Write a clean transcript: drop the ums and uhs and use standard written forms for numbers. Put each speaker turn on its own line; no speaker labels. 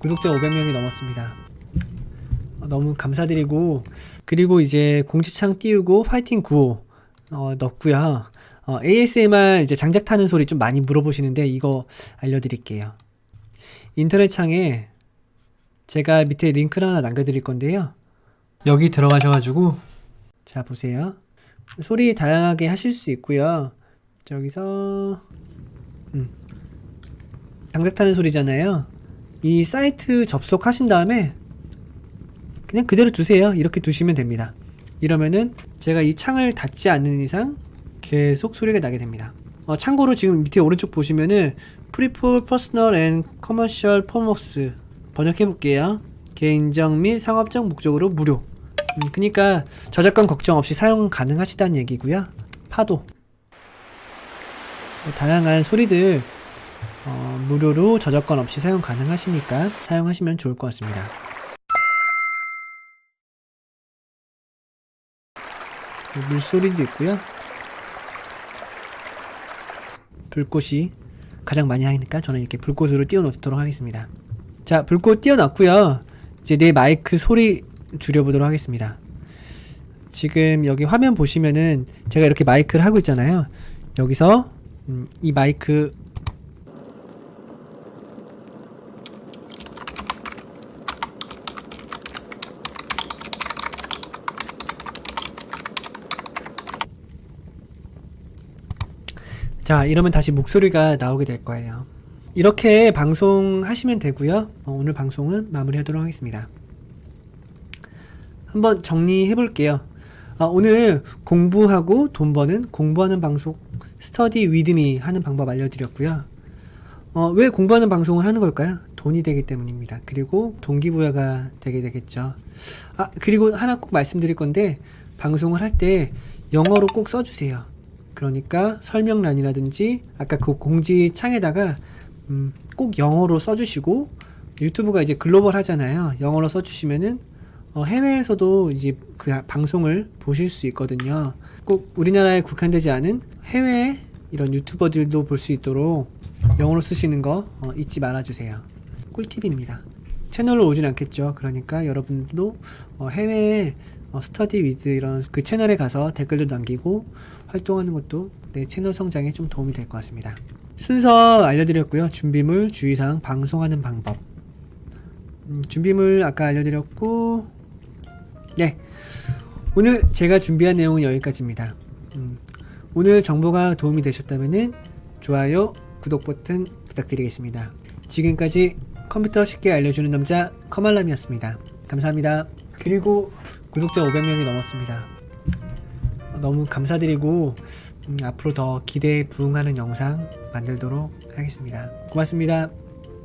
구독자 500명이 넘었습니다. 너무 감사드리고, 그리고 이제 공지창 띄우고 파이팅 95 넣고요. ASMR 이제 장작 타는 소리 좀 많이 물어보시는데 이거 알려드릴게요. 인터넷 창에 제가 밑에 링크를 하나 남겨드릴 건데요. 여기 들어가셔가지고 자 보세요. 소리 다양하게 하실 수 있고요. 저기서 장작 타는 소리잖아요. 이 사이트 접속하신 다음에 그냥 그대로 두세요. 이렇게 두시면 됩니다. 이러면은 제가 이 창을 닫지 않는 이상 계속 소리가 나게 됩니다. 참고로 지금 밑에 오른쪽 보시면은 Prefer Personal and Commercial Purpose 번역해 볼게요. 개인적 및 상업적 목적으로 무료. 그러니까 저작권 걱정 없이 사용 가능하시다는 얘기고요. 파도 다양한 소리들 무료로 저작권 없이 사용 가능하시니까 사용하시면 좋을 것 같습니다. 물소리도 있고요. 불꽃이 가장 많이 하니까 저는 이렇게 불꽃으로 띄워놓도록 하겠습니다. 자, 불꽃 띄워놨고요. 이제 내 마이크 소리 줄여보도록 하겠습니다. 지금 여기 화면 보시면은 제가 이렇게 마이크를 하고 있잖아요. 여기서 이 마이크 자, 이러면 다시 목소리가 나오게 될 거예요. 이렇게 방송하시면 되고요. 오늘 방송은 마무리하도록 하겠습니다. 한번 정리해 볼게요. 오늘 공부하고 돈 버는 공부하는 방송 스터디 위드미 하는 방법 알려드렸고요. 왜 공부하는 방송을 하는 걸까요? 돈이 되기 때문입니다. 그리고 동기부여가 되게 되겠죠. 그리고 하나 꼭 말씀드릴 건데 방송을 할 때 영어로 꼭 써주세요. 그러니까 설명란이라든지 아까 그 공지창에다가 꼭 영어로 써주시고, 유튜브가 이제 글로벌 하잖아요. 영어로 써주시면은 해외에서도 이제 그 방송을 보실 수 있거든요. 꼭 우리나라에 국한되지 않은 해외 이런 유튜버들도 볼 수 있도록 영어로 쓰시는 거 잊지 말아주세요. 꿀팁입니다. 채널로 오진 않겠죠. 그러니까 여러분도 해외에 스터디 위드 이런 그 채널에 가서 댓글도 남기고 활동하는 것도 내 채널 성장에 좀 도움이 될 것 같습니다. 순서 알려드렸고요. 준비물, 주의사항, 방송하는 방법. 준비물 아까 알려드렸고, 네, 오늘 제가 준비한 내용은 여기까지입니다. 오늘 정보가 도움이 되셨다면 좋아요, 구독 버튼 부탁드리겠습니다. 지금까지 컴퓨터 쉽게 알려주는 남자 커말람이었습니다. 감사합니다. 그리고 구독자 500명이 넘었습니다. 너무 감사드리고 앞으로 더 기대에 부응하는 영상 만들도록 하겠습니다. 고맙습니다.